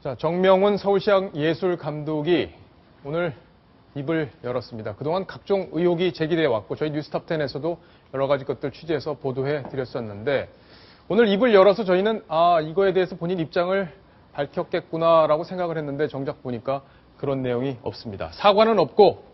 자, 정명훈 서울시장 예술감독이 오늘 입을 열었습니다. 그동안 각종 의혹이 제기되어 왔고 저희 뉴스탑10에서도 여러 가지 것들 취재해서 보도해 드렸었는데 오늘 입을 열어서 저희는 이거에 대해서 본인 입장을 밝혔겠구나라고 생각을 했는데 정작 보니까 그런 내용이 없습니다. 사과는 없고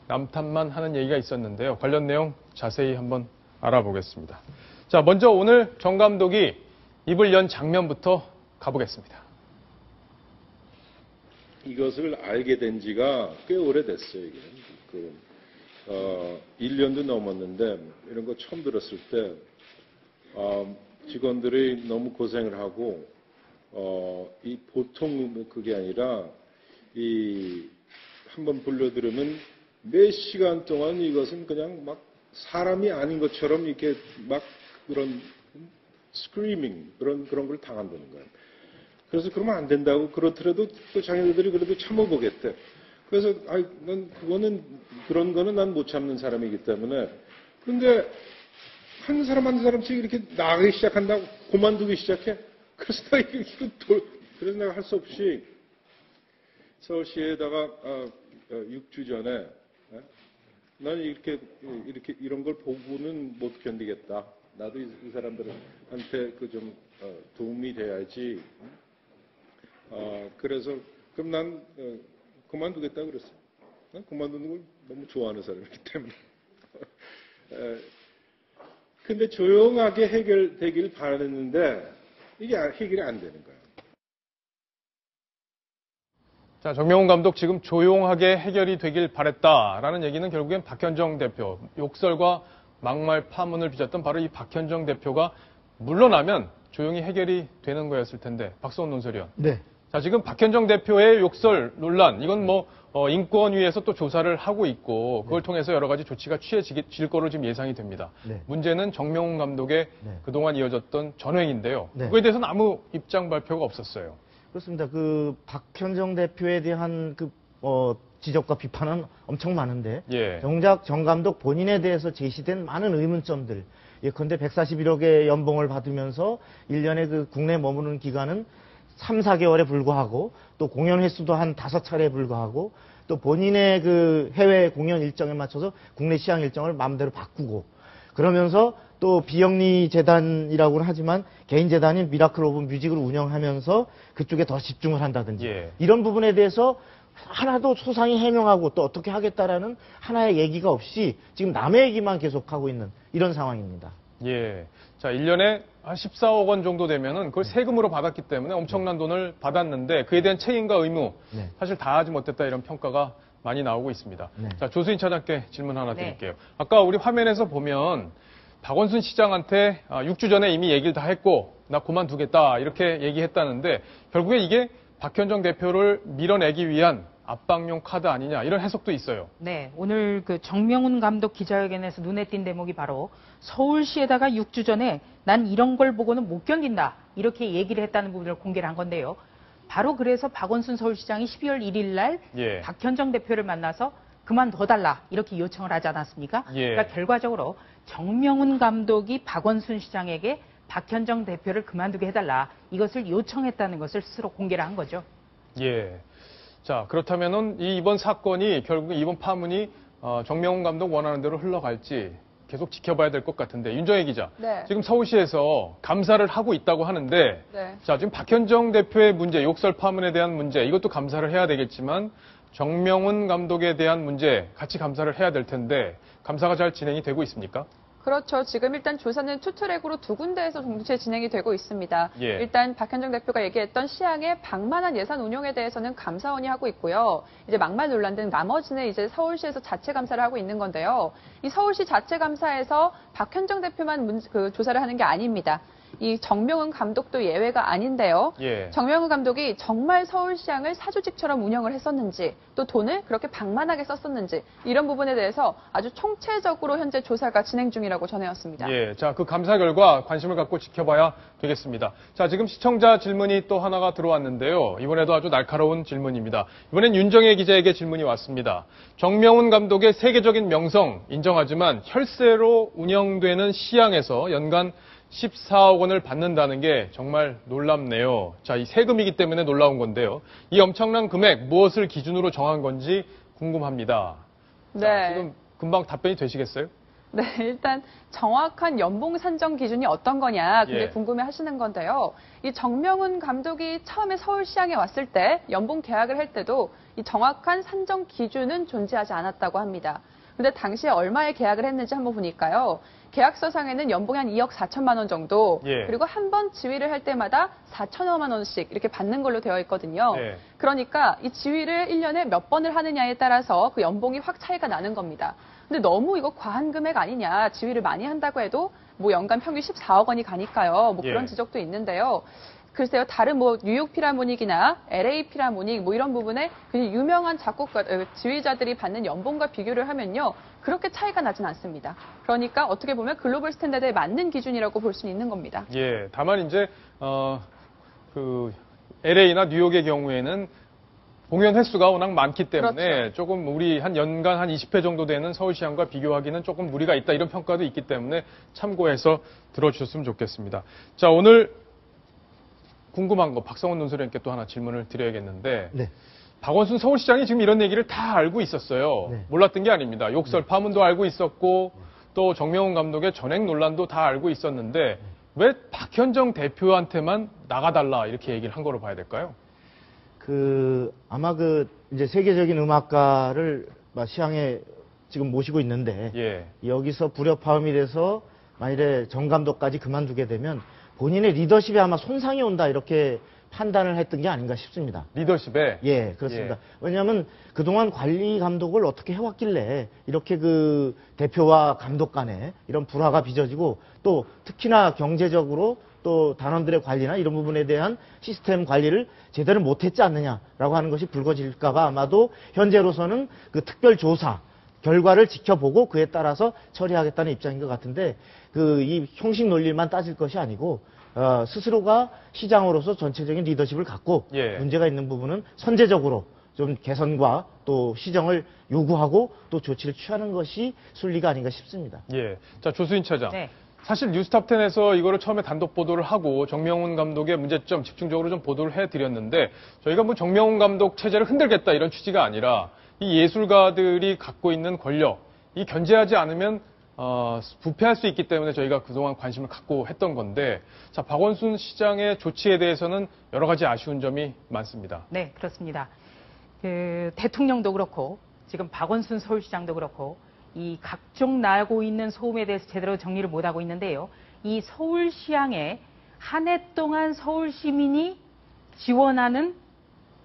남탓만 하는 얘기가 있었는데요. 관련 내용 자세히 한번 알아보겠습니다. 자, 먼저 오늘 정 감독이 입을 연 장면부터 가보겠습니다. 이것을 알게 된 지가 꽤 오래됐어요, 이게. 1년도 넘었는데, 이런 거 처음 들었을 때, 직원들이 너무 고생을 하고, 이 보통 그게 아니라, 한번 불러들으면 몇 시간 동안 이것은 그냥 막 사람이 아닌 것처럼 이렇게 막 그런 스크리밍, 그런 걸 당한다는 거예요. 그래서 그러면 안 된다고 그렇더라도 또 자기들이 그래도 참아보겠대. 그래서 난 그런 거는 난 못 참는 사람이기 때문에. 근데 한 사람 한 사람씩 이렇게 나가기 시작한다고 그만두기 시작해. 그래서 그래서 내가 할 수 없이 서울시에다가 6주 전에 난 이런 걸 보고는 못 견디겠다. 나도 이 사람들한테 좀 도움이 돼야지. 그래서 그럼 난 그만두겠다 그랬어. 난 그만두는 걸 너무 좋아하는 사람이기 때문에. 근데 조용하게 해결되길 바랐는데 이게 해결이 안 되는 거예요. 자, 정명훈 감독 지금 조용하게 해결이 되길 바랬다라는 얘기는 결국엔 박현정 대표, 욕설과 막말 파문을 빚었던 바로 이 박현정 대표가 물러나면 조용히 해결이 되는 거였을 텐데 박수원 논설위원. 네. 자, 지금 박현정 대표의 욕설 논란, 이건 인권위에서 또 조사를 하고 있고, 그걸 통해서 여러 가지 조치가 취해질 거로 지금 예상이 됩니다. 네. 문제는 정명훈 감독의 그동안 이어졌던 전횡인데요. 네. 그거에 대해서는 아무 입장 발표가 없었어요. 그렇습니다. 박현정 대표에 대한 지적과 비판은 엄청 많은데, 예. 정작 정 감독 본인에 대해서 제시된 많은 의문점들, 예컨대 141억의 연봉을 받으면서 1년에 국내에 머무는 기간은 3, 4개월에 불과하고 또 공연 횟수도 한 5차례에 불과하고 또 본인의 해외 공연 일정에 맞춰서 국내 시향 일정을 마음대로 바꾸고 그러면서 또 비영리 재단이라고는 하지만 개인 재단인 미라클 오브 뮤직을 운영하면서 그쪽에 더 집중을 한다든지 이런 부분에 대해서 하나도 소상히 해명하고 또 어떻게 하겠다라는 하나의 얘기가 없이 지금 남의 얘기만 계속하고 있는 이런 상황입니다. 예. 자, 1년에 한 14억 원 정도 되면은 그걸 세금으로 받았기 때문에 엄청난 돈을 받았는데 그에 대한 책임과 의무 사실 다하지 못했다 이런 평가가 많이 나오고 있습니다. 자, 조수인 차장께 질문 하나 드릴게요. 아까 우리 화면에서 보면 박원순 시장한테 6주 전에 이미 얘기를 다 했고 나 그만두겠다 이렇게 얘기했다는데 결국에 이게 박현정 대표를 밀어내기 위한 압박용 카드 아니냐 이런 해석도 있어요. 네, 오늘 정명훈 감독 기자회견에서 눈에 띈 대목이 바로 서울시에다가 6주 전에 난 이런 걸 보고는 못 견딘다 이렇게 얘기를 했다는 부분을 공개를 한 건데요. 바로 그래서 박원순 서울시장이 12월 1일 날 박현정 대표를 만나서 그만둬달라 이렇게 요청을 하지 않았습니까? 그러니까 결과적으로 정명훈 감독이 박원순 시장에게 박현정 대표를 그만두게 해달라 이것을 요청했다는 것을 스스로 공개를 한 거죠. 예. 자, 그렇다면은 이번 사건이 결국 이번 파문이 정명훈 감독 원하는 대로 흘러갈지 계속 지켜봐야 될 것 같은데 윤정혜 기자, 지금 서울시에서 감사를 하고 있다고 하는데 자, 지금 박현정 대표의 문제, 욕설 파문에 대한 문제 이것도 감사를 해야 되겠지만 정명훈 감독에 대한 문제 같이 감사를 해야 될 텐데 감사가 잘 진행이 되고 있습니까? 그렇죠. 지금 일단 조사는 투트랙으로 두 군데에서 동시에 진행이 되고 있습니다. 일단 박현정 대표가 얘기했던 시향의 방만한 예산 운용에 대해서는 감사원이 하고 있고요. 이제 막말 논란 등 나머지는 이제 서울시에서 자체 감사를 하고 있는 건데요. 이 서울시 자체 감사에서 박현정 대표만 조사를 하는 게 아닙니다. 이 정명훈 감독도 예외가 아닌데요. 정명훈 감독이 정말 서울시향을 사조직처럼 운영을 했었는지 또 돈을 그렇게 방만하게 썼었는지 이런 부분에 대해서 아주 총체적으로 현재 조사가 진행 중이라고 전해왔습니다. 자, 그 감사 결과 관심을 갖고 지켜봐야 되겠습니다. 자, 지금 시청자 질문이 또 하나가 들어왔는데요. 이번에도 아주 날카로운 질문입니다. 이번엔 윤정혜 기자에게 질문이 왔습니다. 정명훈 감독의 세계적인 명성 인정하지만 혈세로 운영되는 시향에서 연간 14억 원을 받는다는 게 정말 놀랍네요. 자, 이 세금이기 때문에 놀라운 건데요. 이 엄청난 금액 무엇을 기준으로 정한 건지 궁금합니다. 네. 자, 지금 금방 답변이 되시겠어요? 네, 일단 정확한 연봉 산정 기준이 어떤 거냐 굉장히 예. 궁금해 하시는 건데요. 이 정명훈 감독이 처음에 서울시향에 왔을 때 연봉 계약을 할 때도 이 정확한 산정 기준은 존재하지 않았다고 합니다. 근데 당시에 얼마에 계약을 했는지 한번 보니까요. 계약서상에는 연봉이 한 2억 4천만 원 정도, 예. 그리고 한 번 지위를 할 때마다 4천여만 원씩 이렇게 받는 걸로 되어 있거든요. 예. 그러니까 이 지위를 1년에 몇 번을 하느냐에 따라서 그 연봉이 확 차이가 나는 겁니다. 근데 너무 이거 과한 금액 아니냐. 지위를 많이 한다고 해도 뭐 연간 평균 14억 원이 가니까요. 뭐 그런 예. 지적도 있는데요. 글쎄요, 다른 뭐 뉴욕 필하모닉이나 LA 필하모닉 뭐 이런 부분에 그냥 유명한 작곡가, 지휘자들이 받는 연봉과 비교를 하면요. 그렇게 차이가 나진 않습니다. 그러니까 어떻게 보면 글로벌 스탠다드에 맞는 기준이라고 볼 수는 있는 겁니다. 예, 다만 이제 LA나 뉴욕의 경우에는 공연 횟수가 워낙 많기 때문에 그렇죠. 조금 우리 한 연간 한 20회 정도 되는 서울시향과 비교하기는 조금 무리가 있다 이런 평가도 있기 때문에 참고해서 들어주셨으면 좋겠습니다. 자, 오늘 궁금한 거 박성원 논설위원께 또 하나 질문을 드려야겠는데 네. 박원순 서울시장이 지금 이런 얘기를 다 알고 있었어요. 네. 몰랐던 게 아닙니다. 욕설 파문도 알고 있었고 또 정명훈 감독의 전액 논란도 다 알고 있었는데 왜 박현정 대표한테만 나가달라 이렇게 얘기를 한 거로 봐야 될까요? 아마 이제 세계적인 음악가를 시향에 지금 모시고 있는데, 예. 여기서 불협화음이 돼서 만일에 정 감독까지 그만두게 되면 본인의 리더십에 아마 손상이 온다, 이렇게 판단을 했던 게 아닌가 싶습니다. 리더십에. 예, 그렇습니다. 예. 왜냐하면 그동안 관리 감독을 어떻게 해왔길래 이렇게 대표와 감독 간에 이런 불화가 빚어지고 또 특히나 경제적으로 또 단원들의 관리나 이런 부분에 대한 시스템 관리를 제대로 못했지 않느냐라고 하는 것이 불거질까봐 아마도 현재로서는 특별조사 결과를 지켜보고 그에 따라서 처리하겠다는 입장인 것 같은데 이 형식 논리만 따질 것이 아니고 스스로가 시장으로서 전체적인 리더십을 갖고 예. 문제가 있는 부분은 선제적으로 좀 개선과 또 시정을 요구하고 또 조치를 취하는 것이 순리가 아닌가 싶습니다. 예. 자, 조수인 차장. 네. 사실 뉴스탑10에서 이거를 처음에 단독 보도를 하고 정명훈 감독의 문제점 집중적으로 좀 보도를 해드렸는데 저희가 뭐 정명훈 감독 체제를 흔들겠다 이런 취지가 아니라 이 예술가들이 갖고 있는 권력, 이 견제하지 않으면 부패할 수 있기 때문에 저희가 그동안 관심을 갖고 했던 건데 자, 박원순 시장의 조치에 대해서는 여러 가지 아쉬운 점이 많습니다. 네, 그렇습니다. 대통령도 그렇고 지금 박원순 서울시장도 그렇고 이 각종 나고 있는 소음에 대해서 제대로 정리를 못하고 있는데요. 이 서울시향에 한 해 동안 서울 시민이 지원하는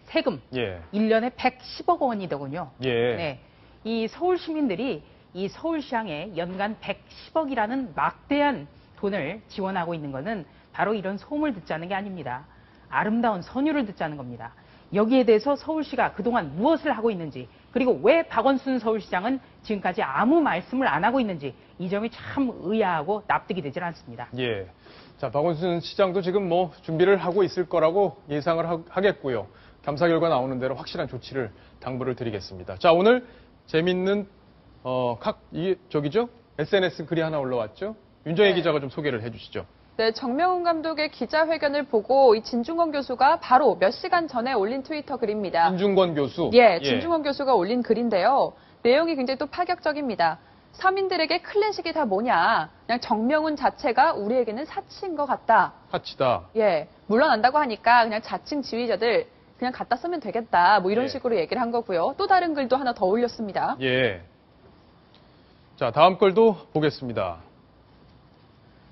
세금 예. 1년에 110억 원이더군요. 예. 네, 이 서울 시민들이 이 서울시향에 연간 110억이라는 막대한 돈을 지원하고 있는 것은 바로 이런 소음을 듣자는 게 아닙니다. 아름다운 선율을 듣자는 겁니다. 여기에 대해서 서울시가 그동안 무엇을 하고 있는지 그리고 왜 박원순 서울시장은 지금까지 아무 말씀을 안 하고 있는지 이 점이 참 의아하고 납득이 되질 않습니다. 예. 자, 박원순 시장도 지금 뭐 준비를 하고 있을 거라고 예상을 하겠고요. 감사 결과 나오는 대로 확실한 조치를 당부를 드리겠습니다. 자, 오늘 재밌는 SNS 글이 하나 올라왔죠? 윤정혜 네. 기자가 좀 소개를 해주시죠. 네, 정명훈 감독의 기자회견을 보고 이 진중권 교수가 바로 몇 시간 전에 올린 트위터 글입니다. 진중권 교수. 예, 진중권 교수가 올린 글인데요. 내용이 굉장히 또 파격적입니다. 서민들에게 클래식이 다 뭐냐. 그냥 정명훈 자체가 우리에게는 사치인 것 같다. 사치다. 예, 물러난다고 하니까 그냥 자칭 지휘자들 그냥 갖다 쓰면 되겠다. 뭐 이런 예. 식으로 얘기를 한 거고요. 또 다른 글도 하나 더 올렸습니다. 예. 자, 다음 글도 보겠습니다.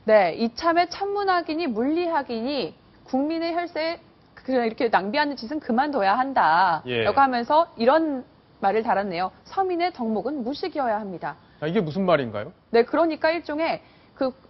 네, 이참에 천문학이니 물리학이니 국민의 혈세에 그냥 이렇게 낭비하는 짓은 그만둬야 한다. 예. 라고 하면서 이런 말을 달았네요. 서민의 덕목은 무식이어야 합니다. 아, 이게 무슨 말인가요? 네, 그러니까 일종의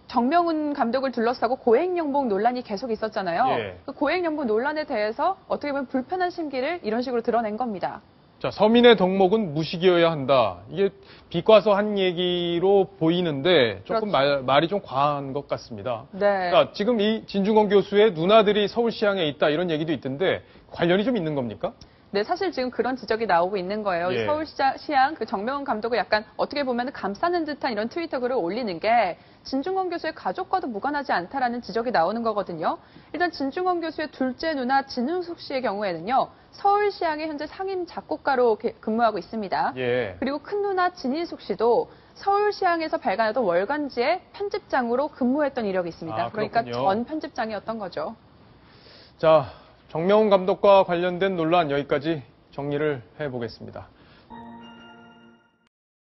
정명훈 감독을 둘러싸고 고액연봉 논란이 계속 있었잖아요. 예. 그 고액연봉 논란에 대해서 어떻게 보면 불편한 심기를 이런 식으로 드러낸 겁니다. 자, 서민의 덕목은 무식이어야 한다. 이게 비과서 한 얘기로 보이는데 조금 그렇죠. 말이 좀 과한 것 같습니다. 네. 그러니까 지금 이 진중권 교수의 누나들이 서울시향에 있다 이런 얘기도 있던데 관련이 좀 있는 겁니까? 네, 사실 지금 그런 지적이 나오고 있는 거예요. 예. 서울시장 그 정명훈 감독을 약간 어떻게 보면 감싸는 듯한 이런 트위터 글을 올리는 게 진중권 교수의 가족과도 무관하지 않다라는 지적이 나오는 거거든요. 일단 진중권 교수의 둘째 누나 진은숙 씨의 경우에는요. 서울시향의 현재 상임 작곡가로 근무하고 있습니다. 예. 그리고 큰 누나 진희숙 씨도 서울시향에서 발간하던 월간지의 편집장으로 근무했던 이력이 있습니다. 아, 그러니까 그렇군요. 전 편집장이었던 거죠. 자, 정명훈 감독과 관련된 논란 여기까지 정리를 해보겠습니다.